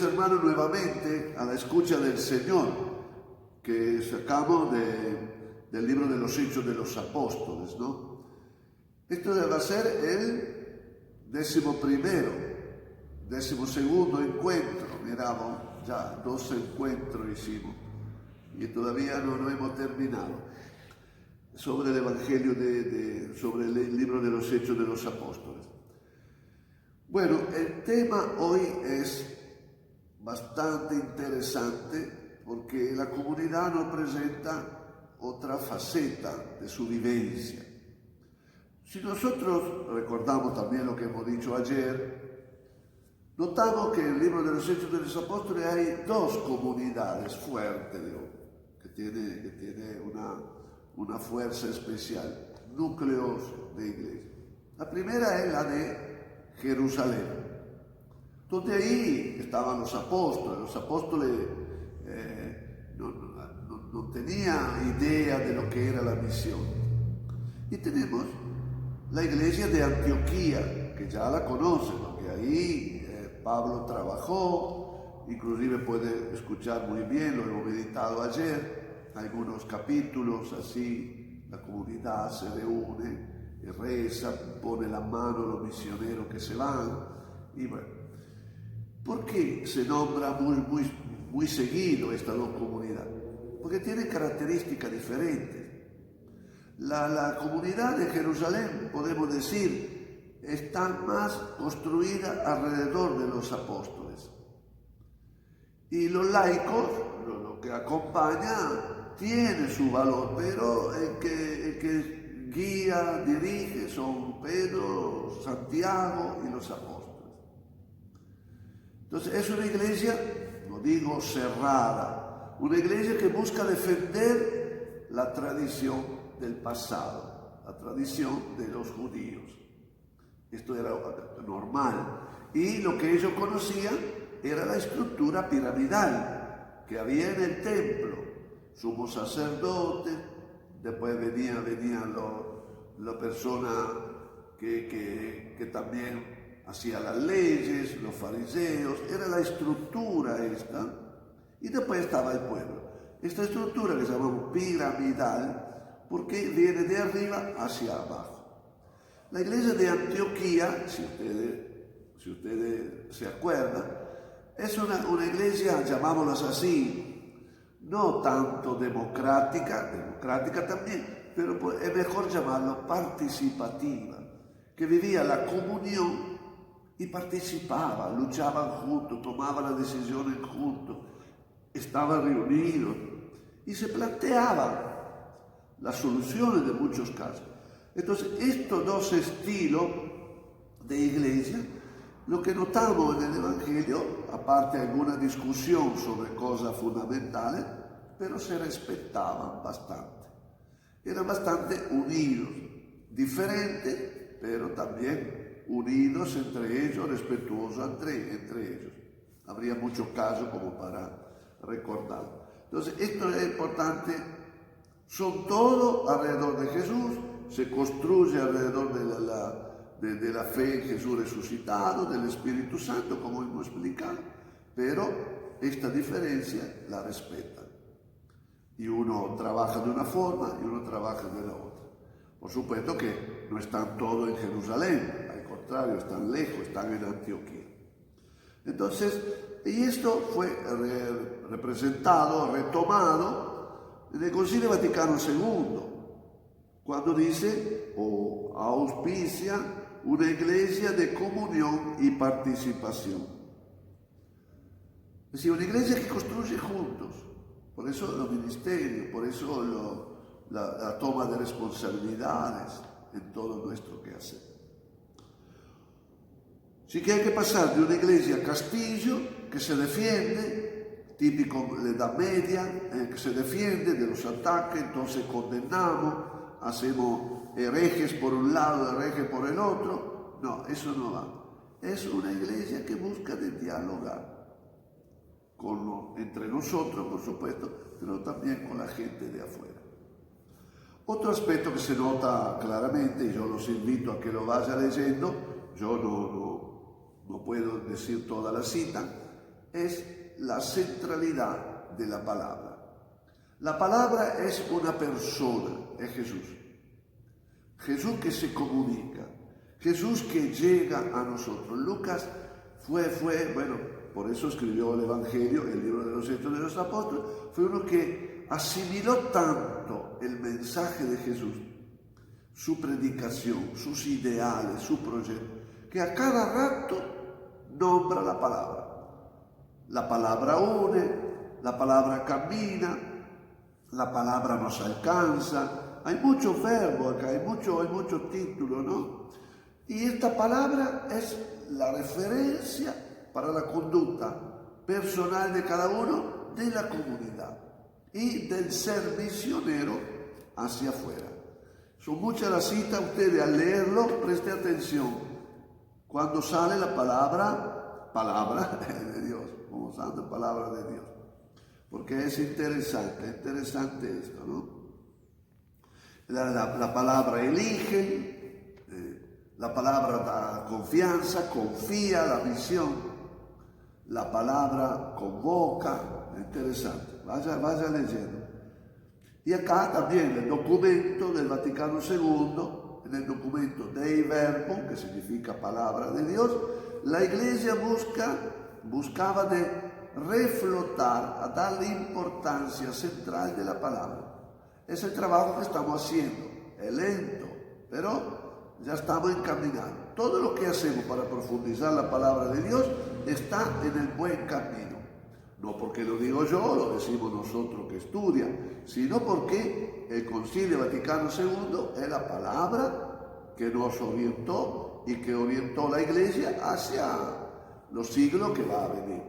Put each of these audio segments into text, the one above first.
Bienvenidos hermanos nuevamente a la escucha del Señor que sacamos del libro de los Hechos de los Apóstoles, ¿no? Esto va a ser el 12º encuentro. Miramos, ya 12 encuentros hicimos y todavía no hemos terminado sobre el Evangelio, sobre el libro de los Hechos de los Apóstoles. Bueno, el tema hoy es bastante interesante porque la comunidad nos presenta otra faceta de su vivencia. Si nosotros recordamos también lo que hemos dicho ayer, notamos que en el libro de los Hechos de los Apóstoles hay dos comunidades fuertes, que tiene una fuerza especial, núcleos de iglesia. La primera es la de Jerusalén, donde ahí estaban los apóstoles. Los apóstoles no tenían idea de lo que era la misión. Y tenemos la iglesia de Antioquía, que ya la conocen, porque ahí Pablo trabajó, inclusive puede escuchar muy bien, lo hemos meditado ayer, algunos capítulos así, la comunidad se reúne, y reza, pone la mano a los misioneros que se van, y bueno, ¿por qué se nombra muy seguido estas dos comunidades? Porque tienen características diferentes. La comunidad de Jerusalén, podemos decir, está más construida alrededor de los apóstoles. Y los laicos, lo que acompaña, tiene su valor, pero el que guía, dirige, son Pedro, Santiago y los apóstoles. Entonces es una iglesia, no digo cerrada, una iglesia que busca defender la tradición del pasado, la tradición de los judíos. Esto era normal. Y lo que ellos conocían era la estructura piramidal que había en el templo. Sumo sacerdote, después venían la persona que también hacía las leyes, los fariseos, era la estructura esta, y después estaba el pueblo. Esta estructura que llamamos piramidal, porque viene de arriba hacia abajo. La iglesia de Antioquía, si ustedes se acuerdan, es una iglesia, llamámoslas así, no tanto democrática también, pero es mejor llamarlo participativa, que vivía la comunión y participaba, luchaban juntos, tomaban las decisiones juntos, estaban reunidos y se planteaban las soluciones de muchos casos. Entonces, estos dos estilos de iglesia, lo que notamos en el Evangelio, aparte de alguna discusión sobre cosas fundamentales, pero se respetaban bastante. Eran bastante unidos, diferentes, pero también unidos entre ellos, respetuosos entre ellos. Habría muchos casos como para recordar. Entonces, esto es importante. Son todo alrededor de Jesús, se construye alrededor de la fe en Jesús resucitado, del Espíritu Santo, como hemos explicado, pero esta diferencia la respetan. Y uno trabaja de una forma y uno trabaja de la otra. Por supuesto que no están todos en Jerusalén, al contrario, están lejos, están en Antioquía. Entonces, y esto fue representado, retomado en el Concilio Vaticano II, cuando dice o auspicia una iglesia de comunión y participación. Es decir, una iglesia que construye juntos. Por eso los ministerios, por eso la toma de responsabilidades en todo nuestro quehacer. Así que hay que pasar de una iglesia castillo que se defiende, típico de la Edad Media, que se defiende de los ataques, entonces condenamos, hacemos herejes por un lado, herejes por el otro. No, eso no va. Es una iglesia que busca de dialogar entre nosotros, por supuesto, pero también con la gente de afuera. Otro aspecto que se nota claramente, y yo los invito a que lo vayan leyendo, yo no puedo decir toda la cita, es la centralidad de la palabra. La palabra es una persona, es Jesús. Jesús que se comunica, Jesús que llega a nosotros. Lucas bueno, por eso escribió el Evangelio, el libro de los Hechos de los Apóstoles, fue uno que asimiló tanto el mensaje de Jesús, su predicación, sus ideales, su proyecto, que a cada rato nombra la palabra. La palabra une, la palabra camina, la palabra nos alcanza. Hay muchos verbos acá, hay mucho título, ¿no? Y esta palabra es la referencia para la conducta personal de cada uno, de la comunidad y del ser misionero hacia afuera. Son muchas las citas, ustedes al leerlo, preste atención. Cuando sale la palabra de Dios, como usando palabra de Dios. Porque es interesante esto, ¿no? La palabra elige, la palabra da confianza, confía, la visión, la palabra convoca, interesante, vaya leyendo. Y acá también el documento del Vaticano II, en el documento Dei Verbum, que significa palabra de Dios, la Iglesia buscaba de reflotar, a darle importancia central de la palabra. Es el trabajo que estamos haciendo, es lento, pero ya estamos encaminados. Todo lo que hacemos para profundizar la palabra de Dios está en el buen camino. No porque lo digo yo, lo decimos nosotros que estudian, sino porque el Concilio Vaticano II es la palabra que nos orientó y que orientó la Iglesia hacia los siglos que va a venir.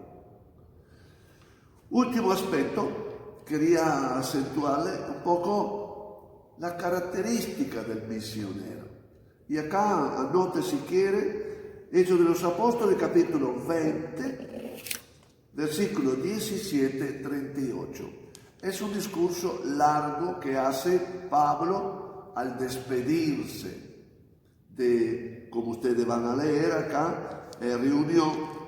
Último aspecto, quería acentuarle un poco la característica del misionero. Y acá anote si quiere, Hechos de los Apóstoles, capítulo 20, versículo 17-38. Es un discurso largo que hace Pablo al despedirse de, como ustedes van a leer acá, reunió.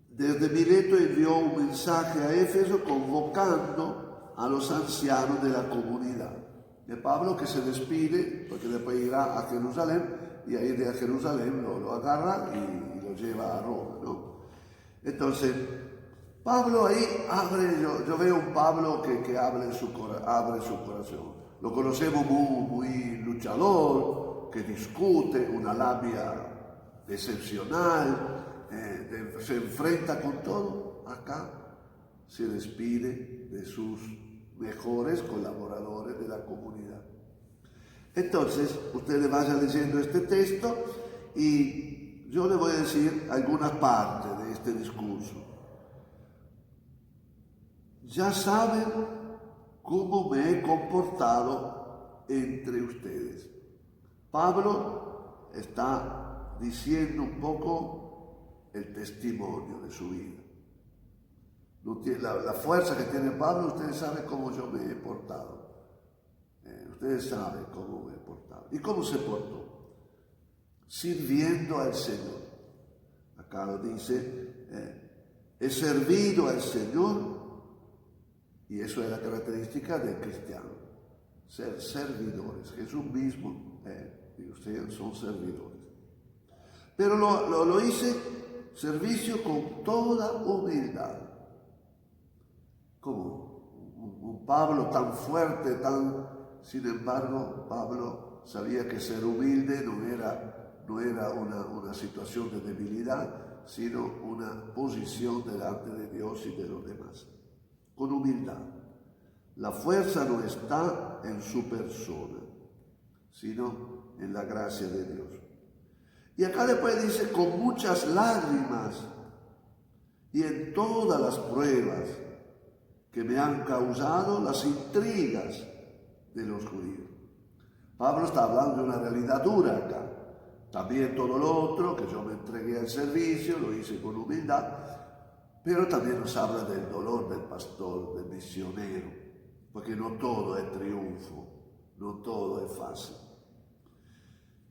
Desde Mileto envió un mensaje a Éfeso convocando a los ancianos de la comunidad. De Pablo que se despide, porque después irá a Jerusalén, y ahí de Jerusalén lo agarra y lo lleva a Roma, ¿no? Entonces, Pablo ahí abre, yo veo un Pablo que abre su corazón. Lo conocemos muy luchador, que discute, una labia excepcional, se enfrenta con todo. Acá se despide de sus mejores colaboradores de la comunidad. Entonces, ustedes vayan leyendo este texto y yo les voy a decir algunas partes de este discurso. Ya saben cómo me he comportado entre ustedes. Pablo está diciendo un poco el testimonio de su vida. La fuerza que tiene Pablo, ustedes saben cómo yo me he portado. Ustedes saben cómo me he portado. ¿Y cómo se portó? Sirviendo al Señor. Acá lo dice, he servido al Señor, y eso es la característica del cristiano, ser servidores. Jesús mismo y ustedes son servidores. Pero lo hice servicio con toda humildad. Como un Pablo tan fuerte, sin embargo, Pablo sabía que ser humilde no era una situación de debilidad, sino una posición delante de Dios y de los demás. Con humildad. La fuerza no está en su persona, sino en la gracia de Dios. Y acá después dice, con muchas lágrimas y en todas las pruebas que me han causado las intrigas de los judíos. Pablo está hablando de una realidad dura acá. También todo lo otro, que yo me entregué al servicio, lo hice con humildad, pero también nos habla del dolor del pastor, del misionero, porque no todo es triunfo, no todo es fácil.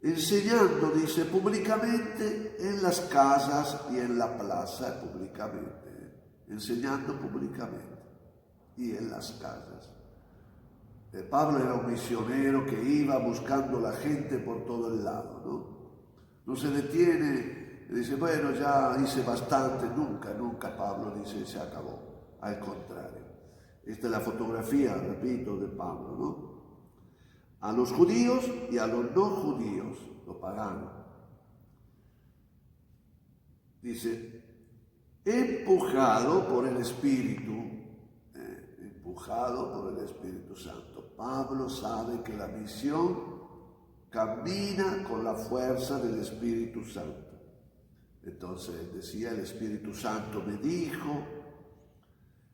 enseñando, dice, públicamente en las casas y en la plaza, públicamente, enseñando públicamente y en las casas. Pablo era un misionero que iba buscando la gente por todo el lado, ¿no? No se detiene y dice, bueno, ya hice bastante, nunca Pablo dice, se acabó, al contrario. Esta es la fotografía, repito, de Pablo, ¿no? A los judíos y a los no judíos, los paganos. Dice, empujado por el Espíritu Santo. Pablo sabe que la misión camina con la fuerza del Espíritu Santo. Entonces decía, el Espíritu Santo me dijo,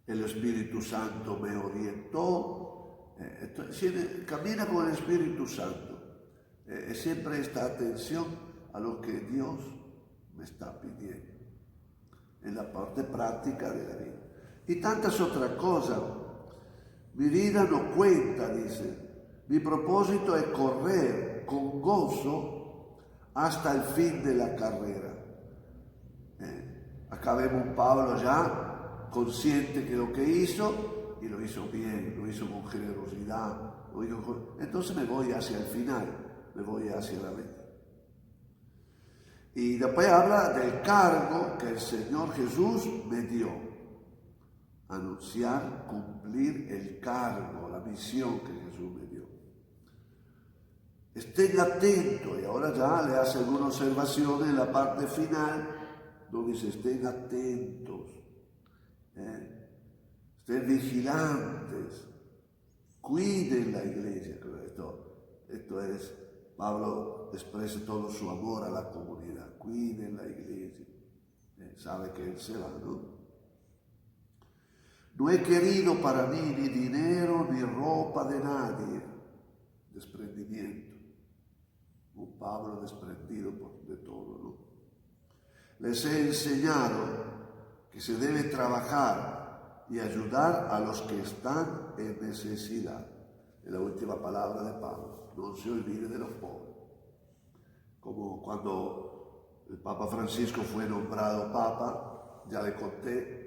el Espíritu Santo me orientó. Entonces, camina con el Espíritu Santo. Siempre esta atención a lo que Dios me está pidiendo en la parte práctica de la vida. Y tantas otras cosas. Mi vida no cuenta, dice. Mi propósito es correr con gozo hasta el fin de la carrera. Acá vemos un Pablo ya consciente que lo que hizo, y lo hizo bien, lo hizo con generosidad. Entonces me voy hacia el final, me voy hacia la meta. Y después habla del cargo que el Señor Jesús me dio. Anunciar, cumplir el cargo, la misión que Jesús me dio. Estén atentos, y ahora ya le hace algunas observaciones en la parte final, donde dice, estén atentos, estén vigilantes, cuiden la iglesia. Esto es, Pablo expresa todo su amor a la comunidad, cuiden la iglesia. Sabe que él se va, ¿no? No he querido para mí ni dinero ni ropa de nadie. Desprendimiento. Un Pablo desprendido de todo, ¿no? Les he enseñado que se debe trabajar y ayudar a los que están en necesidad. Es la última palabra de Pablo. No se olvide de los pobres. Como cuando el Papa Francisco fue nombrado Papa, ya le conté,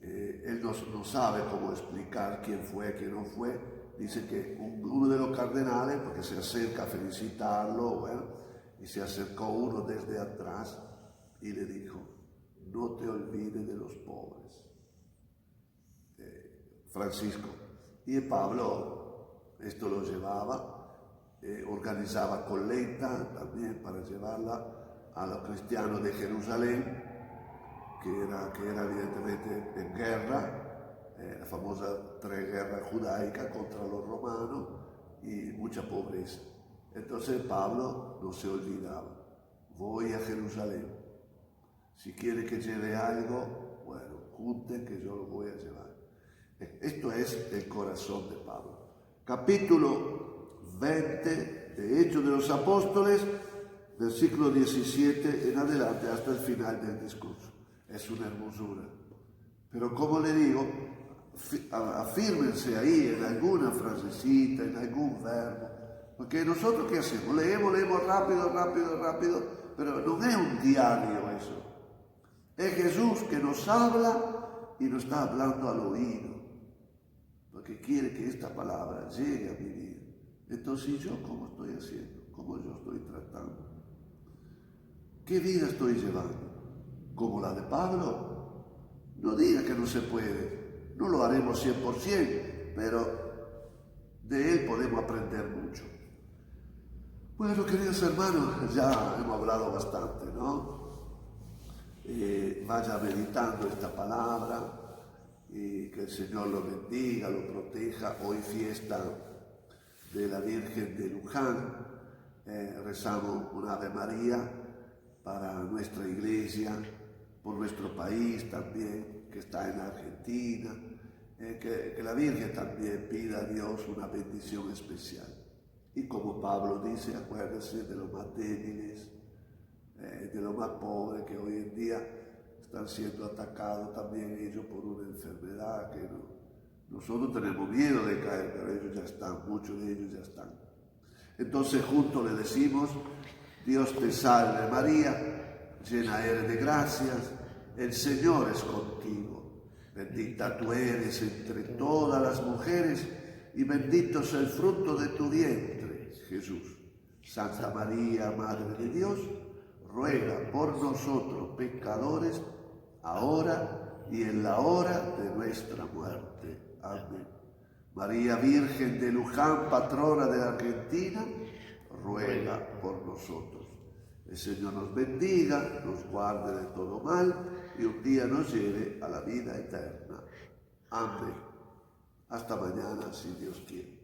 él no sabe cómo explicar quién fue, quién no fue. Dice que uno de los cardenales, porque se acerca a felicitarlo, bueno, y se acercó uno desde atrás y le dijo, no te olvides de los pobres. Francisco. Y Pablo esto lo llevaba, organizaba colecta también para llevarla a los cristianos de Jerusalén, que era evidentemente en guerra, la famosa tres guerras judaicas contra los romanos y mucha pobreza. Entonces Pablo no se olvidaba, voy a Jerusalén, si quiere que lleve algo, bueno, junten que yo lo voy a llevar. Esto es el corazón de Pablo. Capítulo 20 de Hechos de los Apóstoles, versículo 17 en adelante hasta el final del discurso. Es una hermosura. Pero como le digo, afírmense ahí en alguna frasecita, en algún verbo. Porque nosotros, ¿qué hacemos? Leemos rápido, pero no es un diario eso. Es Jesús que nos habla y nos está hablando al oído. Porque quiere que esta palabra llegue a mi vida. Entonces, ¿yo cómo estoy haciendo? ¿Cómo yo estoy tratando? ¿Qué vida estoy llevando? ¿Como la de Pablo? No diga que no se puede. No lo haremos 100%, pero de él podemos aprender mucho. Bueno, queridos hermanos, ya hemos hablado bastante, ¿no? Vaya meditando esta palabra y que el Señor lo bendiga, lo proteja. Hoy fiesta de la Virgen de Luján. Rezamos un Ave María para nuestra iglesia, por nuestro país también, que está en Argentina, que la Virgen también pida a Dios una bendición especial. Y como Pablo dice, acuérdense de los más débiles, de los más pobres que hoy en día están siendo atacados también ellos por una enfermedad que nosotros tenemos miedo de caer, pero ellos ya están, muchos de ellos ya están. Entonces juntos le decimos: Dios te salve María, llena eres de gracias, el Señor es contigo. Bendita tú eres entre todas las mujeres y bendito es el fruto de tu vientre, Jesús. Santa María, Madre de Dios, ruega por nosotros pecadores, ahora y en la hora de nuestra muerte. Amén. María Virgen de Luján, patrona de la Argentina, ruega por nosotros. El Señor nos bendiga, nos guarde de todo mal y un día nos lleve a la vida eterna. Amén. Hasta mañana, si Dios quiere.